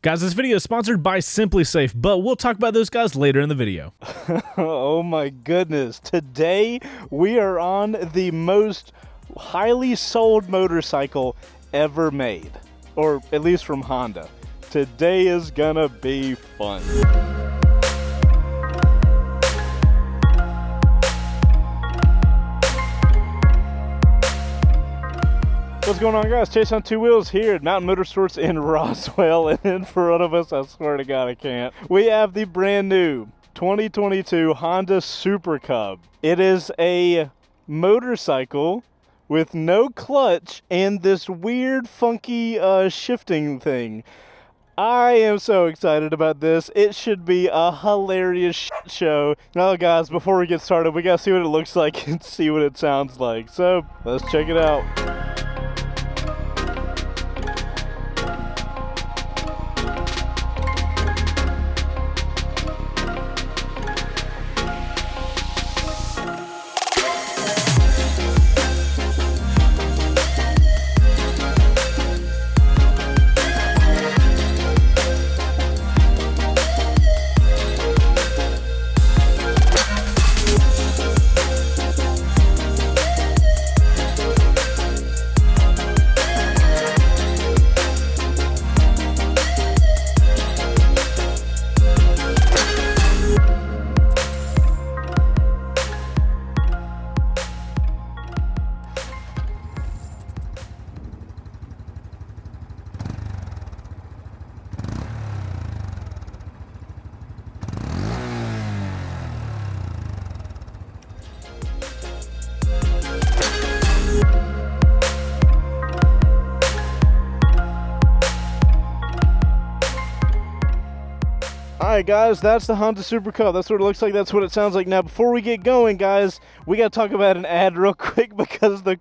Guys, this video is sponsored by SimpliSafe, but we'll talk about those guys later in the video. Oh my goodness. Today we are on the most highly sold motorcycle ever made, or at least from Honda. Today is gonna be fun. What's going on, guys? Chaseontwowheels here at Mountain Motorsports in Roswell, and in front of us, I swear to God I can't, we have the brand new 2022 Honda Super Cub. It is a motorcycle with no clutch and this weird funky shifting thing. I am so excited about this. It should be a hilarious shit show. Now guys, before we get started, we gotta see what it looks like and see what it sounds like. So let's check it out. Alright guys, that's the Honda Super Cub. That's what it looks like, that's what it sounds like. Now before we get going, guys, we gotta talk about an ad real quick because the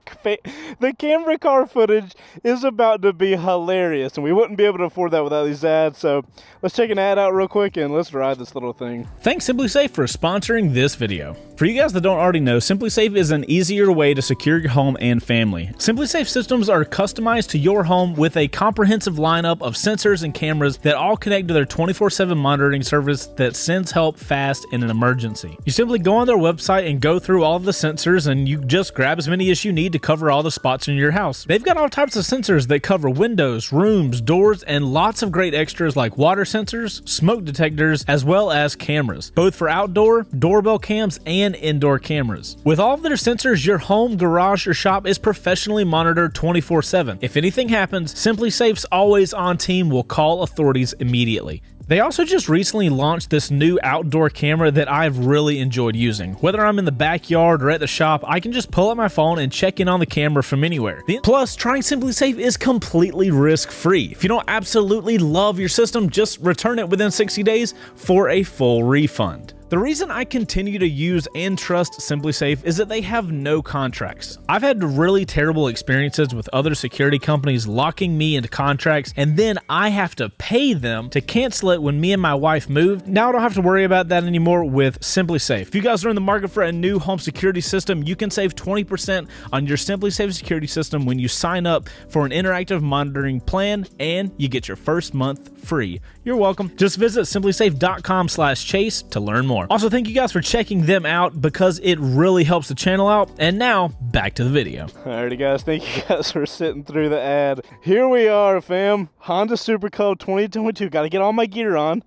camera car footage is about to be hilarious, and we wouldn't be able to afford that without these ads. So let's check an ad out real quick and let's ride this little thing. Thanks SimpliSafe for sponsoring this video. For you guys that don't already know, SimpliSafe is an easier way to secure your home and family. SimpliSafe systems are customized to your home with a comprehensive lineup of sensors and cameras that all connect to their 24/7 monitoring service that sends help fast in an emergency. You simply go on their website and go through all of the sensors, and you just grab as many as you need to cover all the spots in your house. They've got all types of sensors that cover windows, rooms, doors, and lots of great extras like water sensors, smoke detectors, as well as cameras, both for outdoor, doorbell cams, and indoor cameras. With all of their sensors, your home, garage, or shop is professionally monitored 24/7. If anything happens, SimpliSafe's always on team will call authorities immediately. They also just recently launched this new outdoor camera that I've really enjoyed using. Whether I'm in the backyard or at the shop, I can just pull out my phone and check in on the camera from anywhere. Plus, trying SimpliSafe is completely risk-free. If you don't absolutely love your system, just return it within 60 days for a full refund. The reason I continue to use and trust SimpliSafe is that they have no contracts. I've had really terrible experiences with other security companies locking me into contracts, and then I have to pay them to cancel it when me and my wife moved. Now I don't have to worry about that anymore with SimpliSafe. If you guys are in the market for a new home security system, you can save 20% on your SimpliSafe security system when you sign up for an interactive monitoring plan, and you get your first month free. You're welcome. Just visit simplisafe.com/chase to learn more. Also, thank you guys for checking them out because it really helps the channel out. And now, back to the video. Alrighty guys, thank you guys for sitting through the ad. Here we are, fam. Honda Super Cub 2022. Gotta get all my gear on.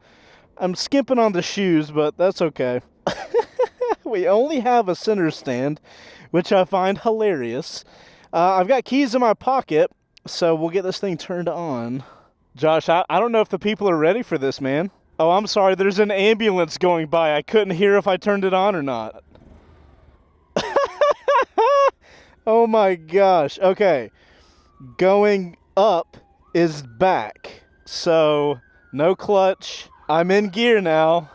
I'm skimping on the shoes, but that's okay. We only have a center stand, which I find hilarious. I've got keys in my pocket, so we'll get this thing turned on. Josh, I don't know if the people are ready for this, man. Oh, I'm sorry, there's an ambulance going by. I couldn't hear if I turned it on or not. Oh my gosh. Okay. Going up is back. So, no clutch. I'm in gear now.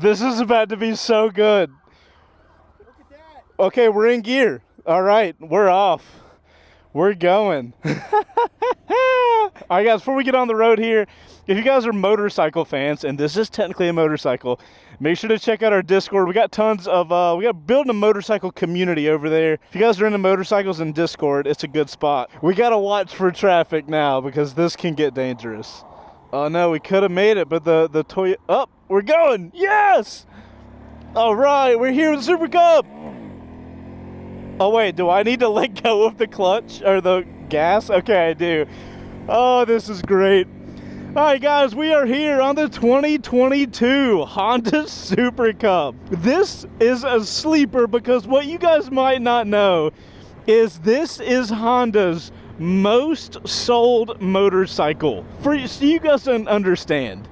This is about to be so good. Look at that. Okay, we're in gear. All right, we're off. We're going. All right, guys, before we get on the road here, if you guys are motorcycle fans, and this is technically a motorcycle, make sure to check out our Discord. We got tons of, we got building a motorcycle community over there. If you guys are into motorcycles in Discord, it's a good spot. We got to watch for traffic now because this can get dangerous. Oh no, we could have made it, but the Toyota... Up, we're going! Yes! All right, we're here with the Super Cub! Oh wait, do I need to let go of the clutch or the gas? Okay, I do. Oh, this is great. All right, guys, we are here on the 2022 Honda Super Cub. This is a sleeper because what you guys might not know is this is Honda's most sold motorcycle. So you guys don't understand,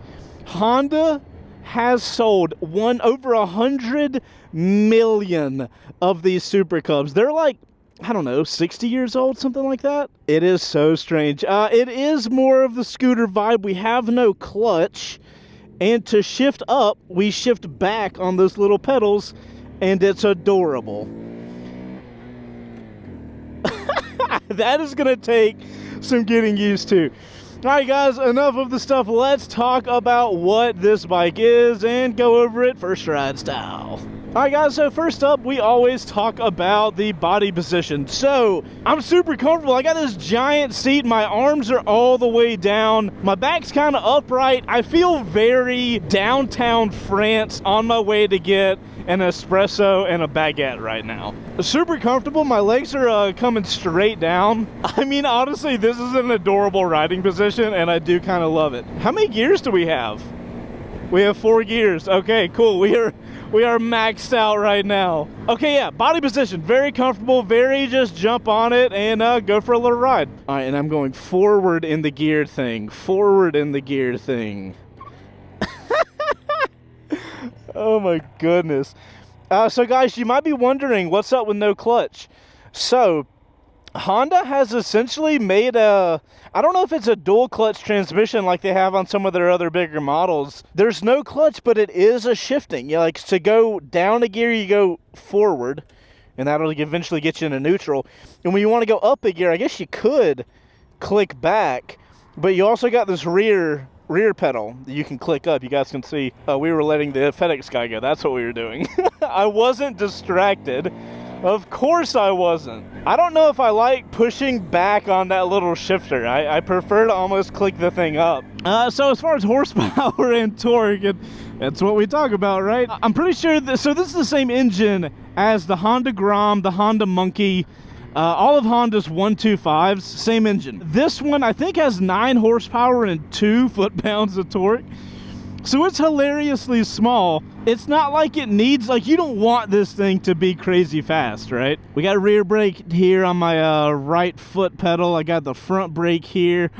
Honda has sold over 100 million of these Super Cubs. They're like, I don't know, 60 years old, something like that. It is so strange. It is more of the scooter vibe. We have no clutch, and to shift up, we shift back on those little pedals, and it's adorable. That is gonna take some getting used to. All right, guys, enough of the stuff. Let's talk about what this bike is and go over it first ride style. All right, guys, so first up, we always talk about the body position. So I'm super comfortable. I got this giant seat. My arms are all the way down. My back's kind of upright. I feel very downtown France on my way to get an espresso and a baguette right now. Super comfortable. My legs are coming straight down. I mean, honestly, this is an adorable riding position, and I do kind of love it. How many gears do we have? We have 4 gears. Okay, cool. We are maxed out right now. Okay, yeah, body position, very comfortable, very just jump on it and go for a little ride. All right, and I'm going forward in the gear thing, Oh my goodness. So guys, you might be wondering what's up with no clutch. So Honda has essentially made I don't know if it's a dual clutch transmission like they have on some of their other bigger models. There's no clutch, but it is a shifting. You like to go down a gear, you go forward, and that'll eventually get you into neutral. And when you want to go up a gear, I guess you could click back, but you also got this rear pedal that you can click up. You guys can see we were letting the FedEx guy go. That's what we were doing. I wasn't distracted. Of course I wasn't. I don't know if I like pushing back on that little shifter. I prefer to almost click the thing up. So as far as horsepower and torque, that's what we talk about, right? I'm pretty sure so this is the same engine as the Honda Grom, the Honda Monkey, all of Honda's 125s, same engine. This one I think has 9 horsepower and 2 foot-pounds of torque. So it's hilariously small. It's not like it needs, like you don't want this thing to be crazy fast, right? We got a rear brake here on my right foot pedal. I got the front brake here.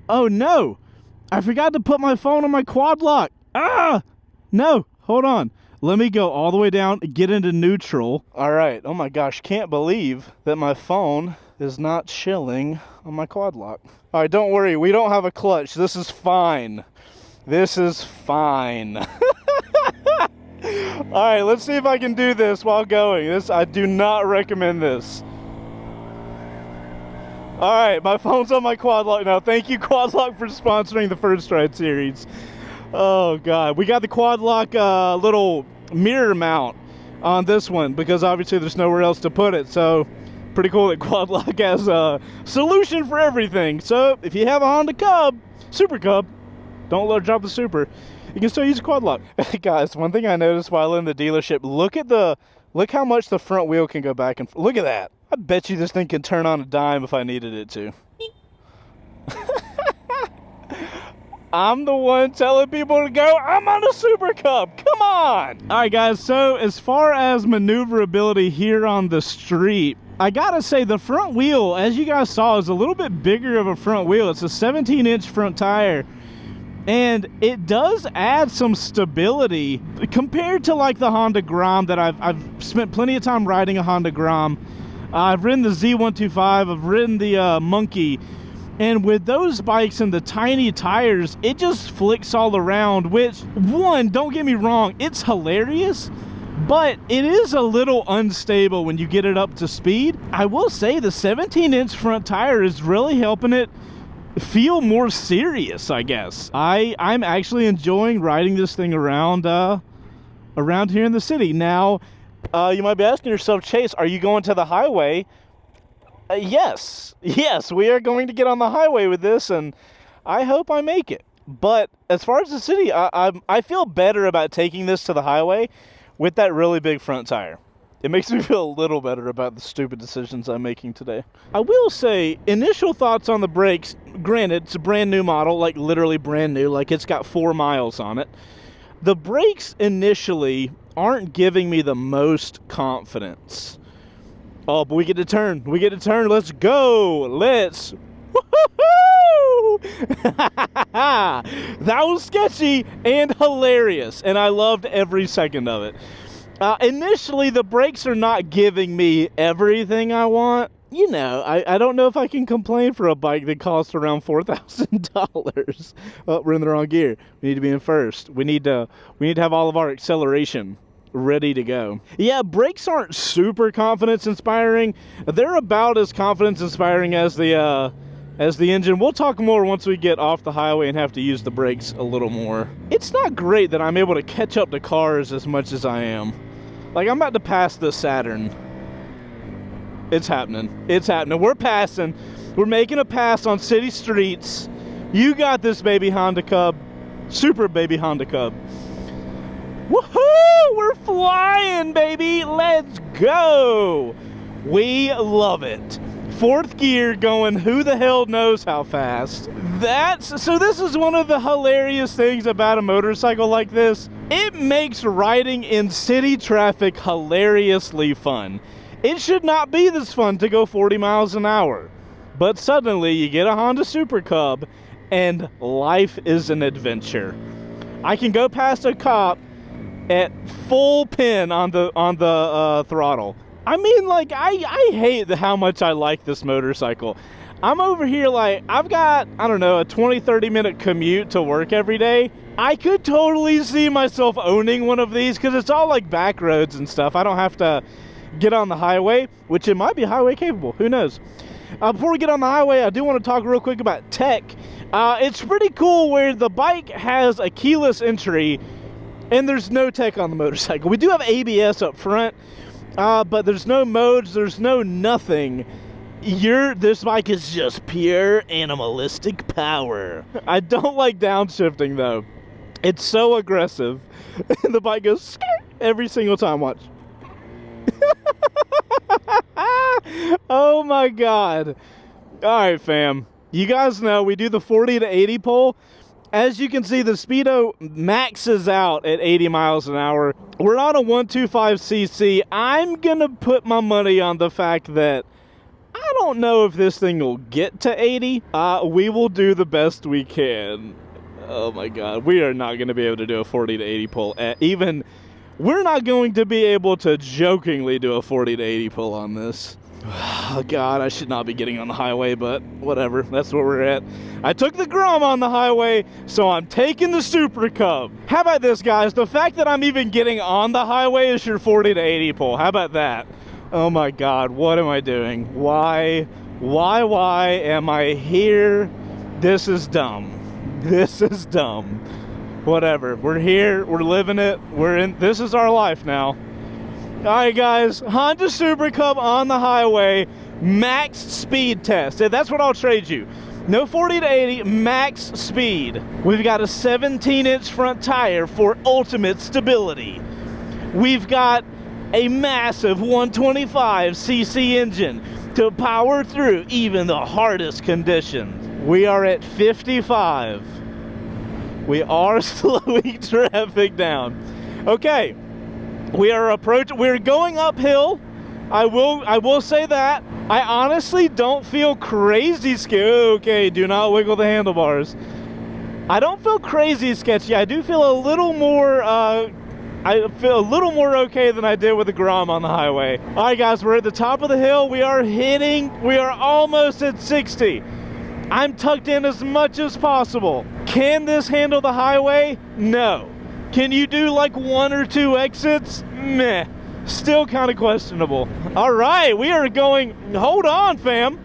Oh no, I forgot to put my phone on my quad lock. No, hold on. Let me go all the way down, get into neutral. All right, oh my gosh, can't believe that my phone is not chilling on my quad lock. All right, don't worry, we don't have a clutch. This is fine. This is fine. All right, let's see if I can do this while going. I do not recommend this. All right, my phone's on my quad lock now. Thank you, Quad Lock, for sponsoring the First Ride series. Oh God, we got the quad lock little mirror mount on this one because obviously there's nowhere else to put it. So pretty cool that Quad Lock has a solution for everything. So if you have a Honda Cub, Super Cub, don't let her drop the Super, you can still use a quad lock. Guys, one thing I noticed while in the dealership, look how much the front wheel can go back and look at that. I bet you this thing can turn on a dime if I needed it to. I'm the one telling people to go, I'm on a Super Cub, come on! Alright guys, so as far as maneuverability here on the street, I gotta say the front wheel, as you guys saw, is a little bit bigger of a front wheel. It's a 17-inch front tire. And it does add some stability compared to like the Honda Grom that I've spent plenty of time riding a Honda Grom. I've ridden the Z125, I've ridden the Monkey, and with those bikes and the tiny tires, it just flicks all around, which, one, don't get me wrong, it's hilarious, but it is a little unstable when you get it up to speed. I will say the 17-inch front tire is really helping it feel more serious, I guess. I'm actually enjoying riding this thing around here in the city. Now, you might be asking yourself, Chase, are you going to the highway? Yes, we are going to get on the highway with this, and I hope I make it. But as far as the city, I feel better about taking this to the highway with that really big front tire. It makes me feel a little better about the stupid decisions I'm making today. I will say, initial thoughts on the brakes, granted, it's a brand new model, like literally brand new, like it's got 4 miles on it. The brakes initially aren't giving me the most confidence. Oh, but we get to turn. We get to turn. Let's go. Let's. Woohoo! That was sketchy and hilarious, and I loved every second of it. Initially, the brakes are not giving me everything I want. You know, I don't know if I can complain for a bike that costs around $4,000. Oh, we're in the wrong gear. We need to be in first. We need to have all of our acceleration ready to go. Yeah, brakes aren't super confidence inspiring. They're about as confidence inspiring as the engine. We'll talk more once we get off the highway and have to use the brakes a little more. It's not great that I'm able to catch up to cars as much as I am. Like, I'm about to pass the Saturn. It's happening. It's happening. We're passing. We're making a pass on city streets. You got this, baby Honda Cub. Super baby Honda Cub. Woohoo! We're flying, baby. Let's go. We love it. 4th gear going who the hell knows how fast. So this is one of the hilarious things about a motorcycle like this. It makes riding in city traffic hilariously fun. It should not be this fun to go 40 miles an hour. But suddenly you get a Honda Super Cub and life is an adventure. I can go past a cop at full pin on the throttle. I mean, like, I hate how much I like this motorcycle. I'm over here like, I've got, I don't know, a 20-30 minute commute to work every day. I could totally see myself owning one of these because it's all like back roads and stuff. I don't have to get on the highway, which it might be highway capable. Who knows? Before we get on the highway, I do want to talk real quick about tech. It's pretty cool where the bike has a keyless entry and there's no tech on the motorcycle. We do have ABS up front. But there's no modes, there's no nothing. This bike is just pure animalistic power. I don't like downshifting though. It's so aggressive. The bike goes skirt every single time, watch. Oh my God. Alright fam, you guys know we do the 40 to 80 pull. As you can see, the speedo maxes out at 80 miles an hour. We're on a 125cc. I'm gonna put my money on the fact that I don't know if this thing will get to 80. We will do the best we can. Oh my God, we are not gonna be able to do a 40 to 80 pull. We're not going to be able to jokingly do a 40 to 80 pull on this. Oh God, I should not be getting on the highway, but whatever, that's where we're at. I took the Grom on the highway, so I'm taking the Super Cub. How about this, guys? The fact that I'm even getting on the highway is your 40 to 80 pull. How about that? Oh my God, what am I doing? Why am I here? This is dumb. This is dumb. Whatever, we're here, we're living it, this is our life now. Alright guys, Honda Super Cub on the highway, max speed test. That's what I'll trade you. No 40 to 80, max speed. We've got a 17-inch front tire for ultimate stability. We've got a massive 125cc engine to power through even the hardest conditions. We are at 55. We are slowing traffic down. Okay. We're going uphill. I will say that. I honestly don't feel crazy scared. Okay, do not wiggle the handlebars. I don't feel crazy sketchy. I do feel a little more, okay than I did with the Grom on the highway. All right, guys, we're at the top of the hill. We are almost at 60. I'm tucked in as much as possible. Can this handle the highway? No. Can you do like 1 or 2 exits? Meh. Still kind of questionable. All right, we are going, hold on, fam.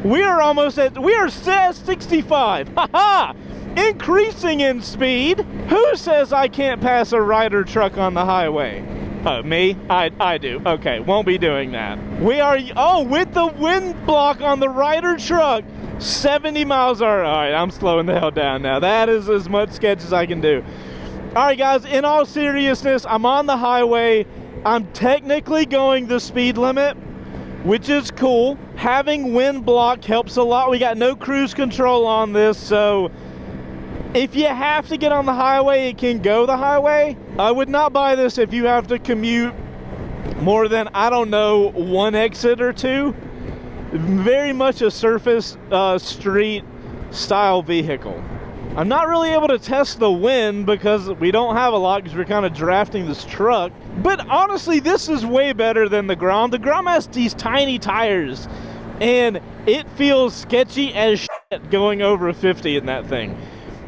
We are still at 65. Ha-ha! Increasing in speed. Who says I can't pass a Ryder truck on the highway? Oh, me? I do. Okay, won't be doing that. We are, oh, with the wind block on the Ryder truck, 70 miles an hour. All right, I'm slowing the hell down now. That is as much sketch as I can do. All right, guys, in all seriousness, I'm on the highway. I'm technically going the speed limit, which is cool. Having wind block helps a lot. We got no cruise control on this, so if you have to get on the highway, it can go the highway. I would not buy this if you have to commute more than, I don't know, one exit or two. Very much a surface street style vehicle. I'm not really able to test the wind because we don't have a lot because we're kind of drafting this truck. But honestly, this is way better than the Grom. The Grom has these tiny tires and it feels sketchy as shit going over 50 in that thing.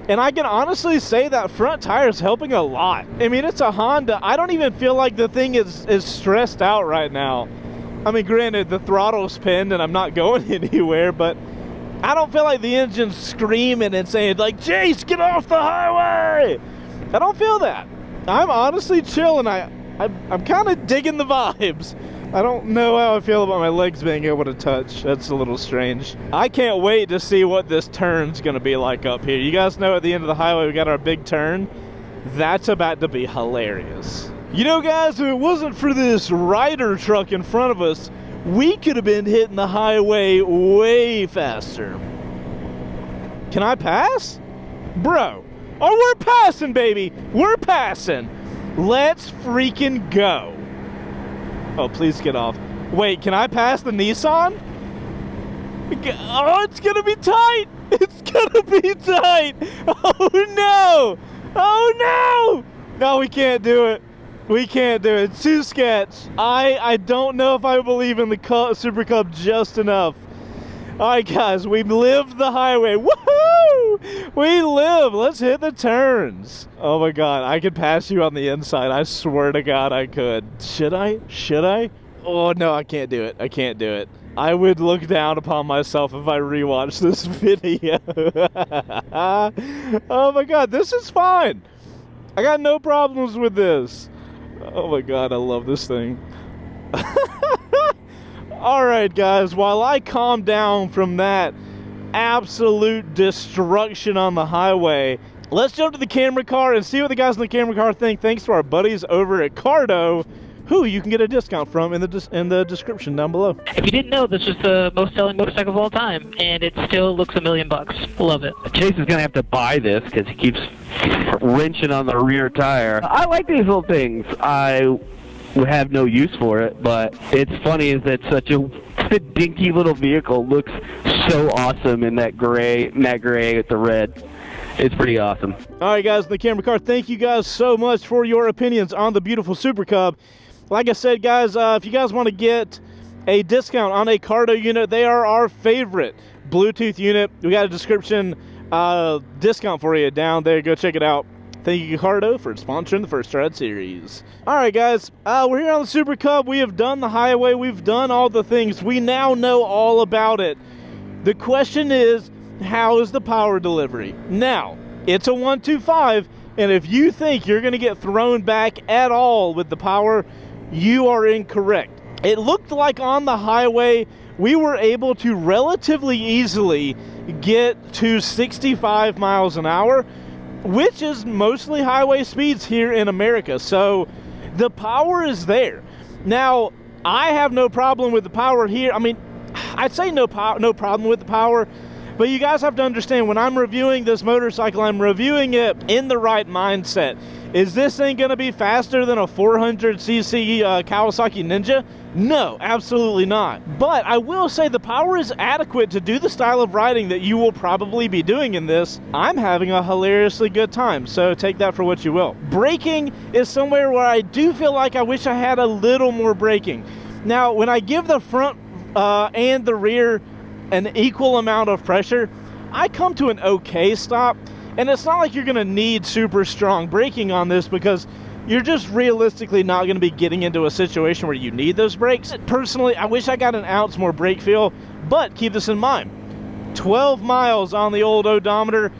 And I can honestly say that front tire is helping a lot. I mean, it's a Honda. I don't even feel like the thing is stressed out right now. I mean, granted, the throttle's pinned and I'm not going anywhere, but I don't feel like the engine's screaming and saying, like, Chase, get off the highway! I don't feel that. I'm honestly chilling. I'm kind of digging the vibes. I don't know how I feel about my legs being able to touch. That's a little strange. I can't wait to see what this turn's gonna be like up here. You guys know at the end of the highway we got our big turn. That's about to be hilarious. You know, guys, if it wasn't for this Ryder truck in front of us, we could have been hitting the highway way faster. Can I pass? Bro. Oh, we're passing, baby. We're passing. Let's freaking go. Oh, please get off. Wait, can I pass the Nissan? Oh, it's gonna be tight. It's gonna be tight. Oh, no. Oh, no. No, we can't do it. We can't do it. It's too sketch. I don't know if I believe in the Super Cub just enough. All right, guys, we lived the highway. Woohoo! We live. Let's hit the turns. Oh my God, I could pass you on the inside. I swear to God I could. Should I? Should I? Oh no, I can't do it. I can't do it. I would look down upon myself if I rewatched this video. Oh my God, this is fine. I got no problems with this. Oh my God, I love this thing. Alright guys, while I calm down from that absolute destruction on the highway, let's jump to the camera car and see what the guys in the camera car think, thanks to our buddies over at Cardo, who you can get a discount from in the description down below. If you didn't know, this is the most selling motorcycle of all time, and it still looks $1 million. Love it. Chase is going to have to buy this because he keeps wrenching on the rear tire. I like these little things. I have no use for it, but it's funny is that such a dinky little vehicle looks so awesome in that gray, matte gray with the red. It's pretty awesome. All right, guys, in the camera car, thank you guys so much for your opinions on the beautiful Super Cub. Like I said, guys, if you guys want to get a discount on a Cardo unit, they are our favorite Bluetooth unit. We got a description discount for you down there. Go check it out. Thank you, Cardo, for sponsoring the First Ride series. All right, guys, we're here on the Super Cub. We have done the highway. We've done all the things. We now know all about it. The question is, how is the power delivery? Now, it's a 125, and if you think you're going to get thrown back at all with the power, you are incorrect. It looked like on the highway, we were able to relatively easily get to 65 miles an hour, which is mostly highway speeds here in America. So the power is there. Now, I have no problem with the power here. I mean, I'd say no problem with the power, but you guys have to understand, when I'm reviewing this motorcycle, I'm reviewing it in the right mindset. Is this thing going to be faster than a 400cc Kawasaki Ninja? No, absolutely not. But I will say the power is adequate to do the style of riding that you will probably be doing in this. I'm having a hilariously good time, so take that for what you will. Braking is somewhere where I do feel like I wish I had a little more braking. Now, when I give the front and the rear an equal amount of pressure, I come to an okay stop. And it's not like you're going to need super strong braking on this, because you're just realistically not going to be getting into a situation where you need those brakes. Personally, I wish I got an ounce more brake feel, but keep this in mind. 12 miles on the old odometer,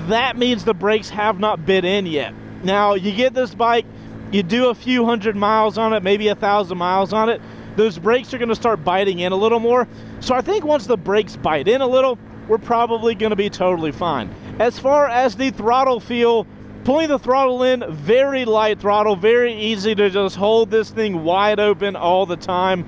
that means the brakes have not bit in yet. Now, you get this bike, you do a few hundred miles on it, maybe 1,000 miles on it, those brakes are going to start biting in a little more. So I think once the brakes bite in a little, we're probably going to be totally fine. As far as the throttle feel, pulling the throttle in, very light throttle, very easy to just hold this thing wide open all the time.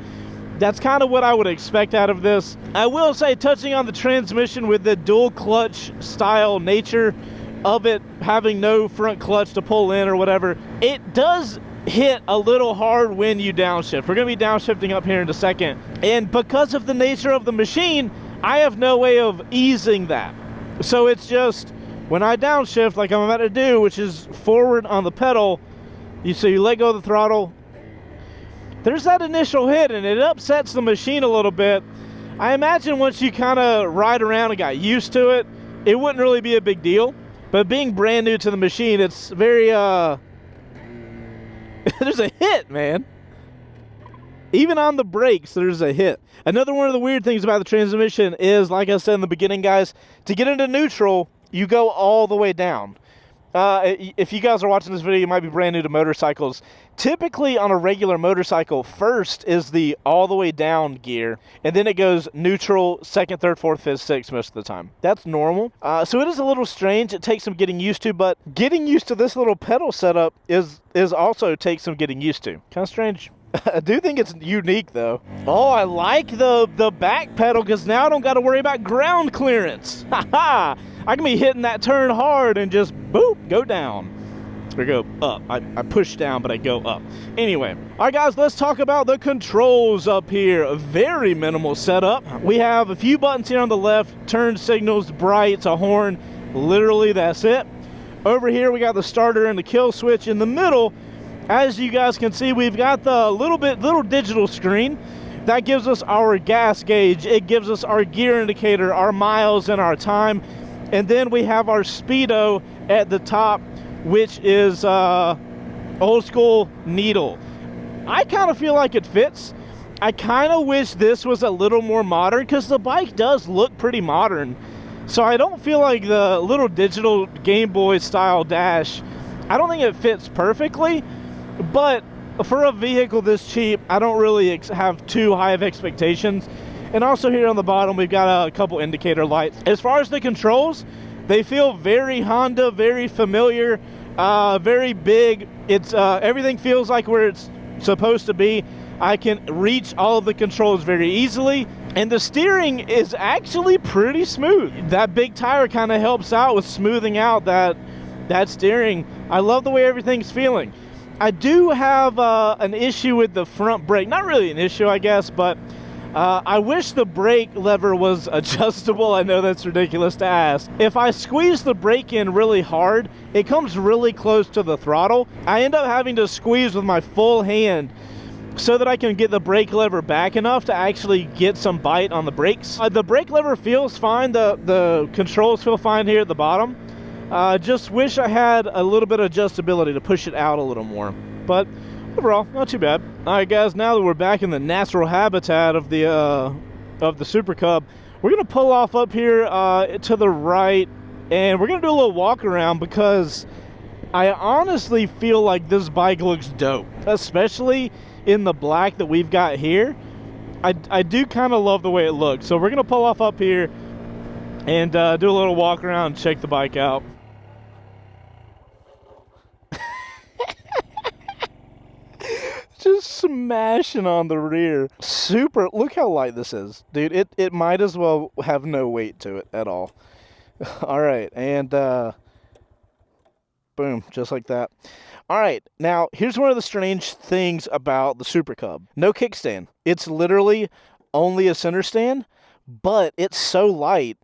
That's kind of what I would expect out of this. I will say, touching on the transmission with the dual clutch style nature of it, having no front clutch to pull in or whatever, it does hit a little hard when you downshift. We're going to be downshifting up here in a second. And because of the nature of the machine, I have no way of easing that. So it's just, when I downshift like I'm about to do, which is forward on the pedal, you let go of the throttle, there's that initial hit and it upsets the machine a little bit. I imagine once you kind of ride around and got used to it, it wouldn't really be a big deal. But being brand new to the machine, it's very, there's a hit, man. Even on the brakes, there's a hit. Another one of the weird things about the transmission is, like I said in the beginning, guys, to get into neutral, you go all the way down. If you guys are watching this video, you might be brand new to motorcycles. Typically on a regular motorcycle, first is the all the way down gear, and then it goes neutral, second, third, fourth, fifth, sixth most of the time. That's normal. So it is a little strange. It takes some getting used to, but getting used to this little pedal setup is also takes some getting used to. Kind of strange. I do think it's unique though. Oh, I like the back pedal because now I don't got to worry about ground clearance. Ha! I can be hitting that turn hard and just boop, go down. Or go up. I push down, but I go up. Anyway, all right, guys, let's talk about the controls up here. A very minimal setup. We have a few buttons here on the left, turn signals, brights, a horn. Literally, that's it. Over here, we got the starter and the kill switch. In the middle, as you guys can see, we've got the little digital screen. That gives us our gas gauge. It gives us our gear indicator, our miles, and our time. And then we have our speedo at the top, which is old school needle. I kind of feel like it fits. I kind of wish this was a little more modern because the bike does look pretty modern. So I don't feel like the little digital Game Boy style dash, I don't think it fits perfectly. But for a vehicle this cheap, I don't really have too high of expectations. And also here on the bottom, we've got a couple indicator lights. As far as the controls, they feel very Honda, very familiar, very big. It's everything feels like where it's supposed to be. I can reach all of the controls very easily. And the steering is actually pretty smooth. That big tire kind of helps out with smoothing out that steering. I love the way everything's feeling. I do have an issue with the front brake. Not really an issue, I guess, but I wish the brake lever was adjustable. I know that's ridiculous to ask. If I squeeze the brake in really hard, it comes really close to the throttle. I end up having to squeeze with my full hand so that I can get the brake lever back enough to actually get some bite on the brakes. The brake lever feels fine. The controls feel fine here at the bottom. Just wish I had a little bit of adjustability to push it out a little more. But overall, not too bad. All right, guys, now that we're back in the natural habitat of the Super Cub, we're going to pull off up here to the right, and we're going to do a little walk around because I honestly feel like this bike looks dope, especially in the black that we've got here. I do kind of love the way it looks. So we're going to pull off up here and do a little walk around and check the bike out. Just smashing on the rear. Super, look how light this is. Dude, it might as well have no weight to it at all. All right, and boom, just like that. All right, now here's one of the strange things about the Super Cub. No kickstand. It's literally only a center stand, but it's so light,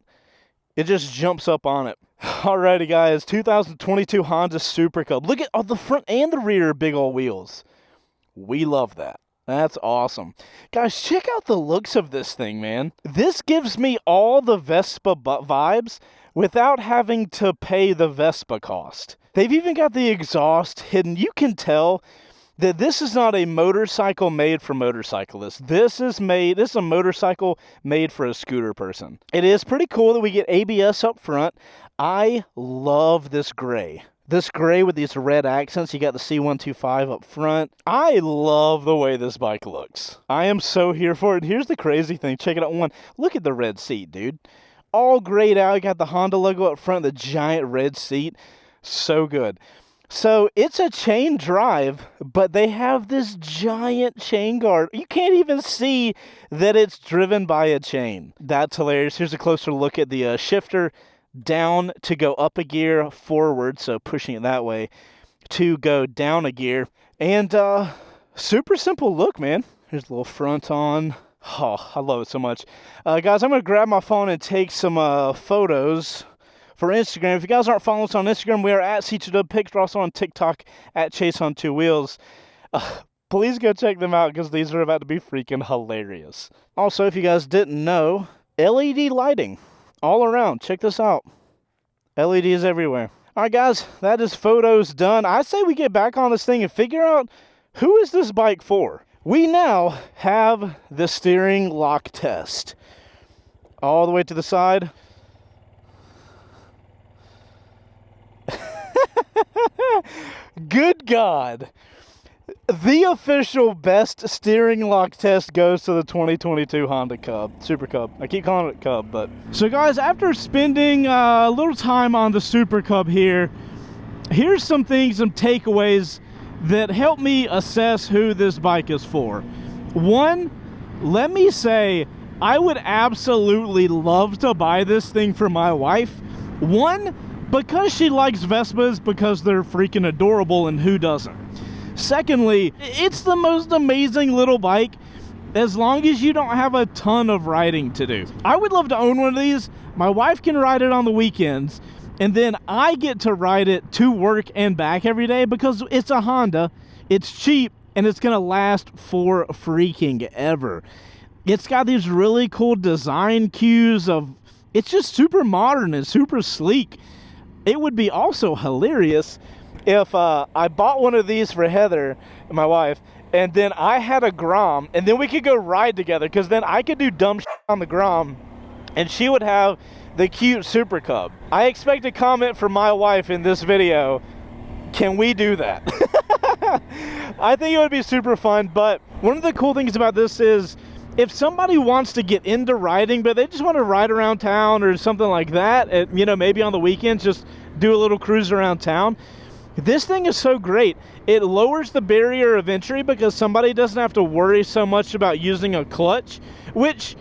it just jumps up on it. Alrighty, guys, 2022 Honda Super Cub. Look at the front and the rear big old wheels. We love that. That's awesome. Guys, check out the looks of this thing, man. This gives me all the Vespa vibes without having to pay the Vespa cost. They've even got the exhaust hidden. You can tell that this is not a motorcycle made for motorcyclists. This is a motorcycle made for a scooter person. It is pretty cool that we get ABS up front. I love this gray. This gray with these red accents. You got the C125 up front. I love the way this bike looks. I am so here for it. Here's the crazy thing. Check it out. One, look at the red seat, dude. All grayed out. You got the Honda logo up front, the giant red seat. So good. So it's a chain drive, but they have this giant chain guard. You can't even see that it's driven by a chain. That's hilarious. Here's a closer look at the shifter. Down to go up a gear, forward, so pushing it that way, to go down a gear. And super simple look, man. Here's a little front on. Oh, I love it so much. Guys, I'm going to grab my phone and take some photos for Instagram. If you guys aren't following us on Instagram, we are at C2WPics. We're also on TikTok at Chaseontwowheels. Please go check them out because these are about to be freaking hilarious. Also, if you guys didn't know, LED lighting. All around. Check this out. LEDs everywhere. All right, guys, that is photos done. I say we get back on this thing and figure out who is this bike for. We now have the steering lock test. All the way to the side. Good God. The official best steering lock test goes to the 2022 Honda Cub, Super Cub. I keep calling it Cub, but... So guys, after spending a little time on the Super Cub here, here's some things, some takeaways that help me assess who this bike is for. One, let me say, I would absolutely love to buy this thing for my wife. One, because she likes Vespas, because they're freaking adorable, and who doesn't? Secondly, it's the most amazing little bike as long as you don't have a ton of riding to do. I would love to own one of these. My wife can ride it on the weekends, and then I get to ride it to work and back every day because it's a Honda, it's cheap, and it's going to last for freaking ever. It's got these really cool design cues of, it's just super modern and super sleek. It would be also hilarious if I bought one of these for Heather, my wife, and then I had a Grom, and then we could go ride together, because then I could do dumb shit on the Grom, and she would have the cute Super Cub. I expect a comment from my wife in this video. Can we do that? I think it would be super fun, but one of the cool things about this is if somebody wants to get into riding, but they just want to ride around town or something like that, you know, maybe on the weekends, just do a little cruise around town. This thing is so great. It lowers the barrier of entry because somebody doesn't have to worry so much about using a clutch, which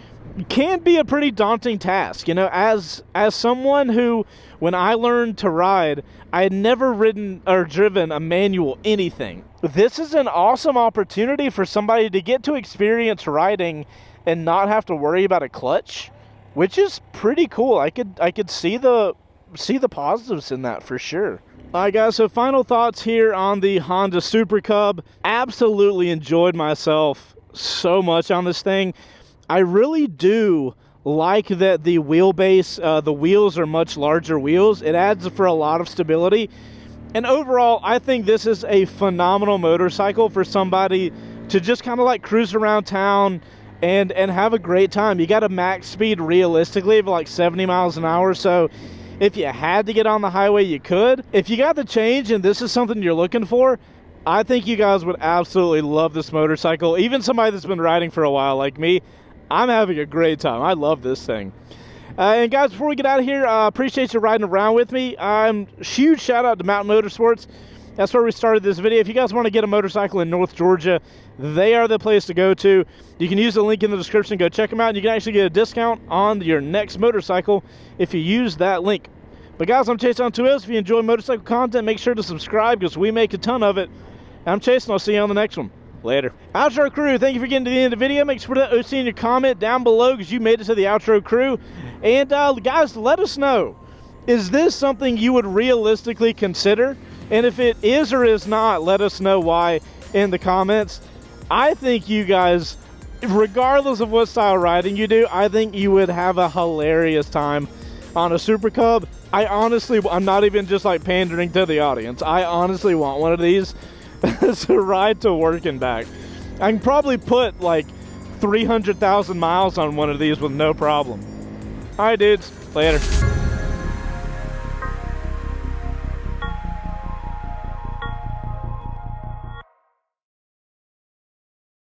can be a pretty daunting task. You know, as someone who, when I learned to ride, I had never ridden or driven a manual anything. This is an awesome opportunity for somebody to get to experience riding and not have to worry about a clutch, which is pretty cool. I could see the positives in that for sure. Alright guys, so final thoughts here on the Honda Super Cub. Absolutely enjoyed myself so much on this thing. I really do like that the wheelbase, the wheels are much larger wheels. It adds for a lot of stability. And overall, I think this is a phenomenal motorcycle for somebody to just kind of like cruise around town and have a great time. You got a max speed realistically of like 70 miles an hour, so if you had to get on the highway, you could. If you got the change and this is something you're looking for, I think you guys would absolutely love this motorcycle. Even somebody that's been riding for a while like me, I'm having a great time. I love this thing. And guys, before we get out of here, appreciate you riding around with me. Huge shout out to Mountain Motorsports. That's where we started this video. If you guys want to get a motorcycle in North Georgia, they are the place to go to. You can use the link in the description. Go check them out. And you can actually get a discount on your next motorcycle if you use that link. But guys, I'm Chaseontwowheels. If you enjoy motorcycle content, make sure to subscribe because we make a ton of it. I'm Chase, and I'll see you on the next one. Later. Outro crew, thank you for getting to the end of the video. Make sure to put OC in your comment down below because you made it to the outro crew. And guys, let us know. Is this something you would realistically consider? And if it is or is not, let us know why in the comments. I think you guys, regardless of what style riding you do, I think you would have a hilarious time on a Super Cub. I'm not even just like pandering to the audience. I honestly want one of these to ride to work and back. I can probably put like 300,000 miles on one of these with no problem. All right, dudes. Later.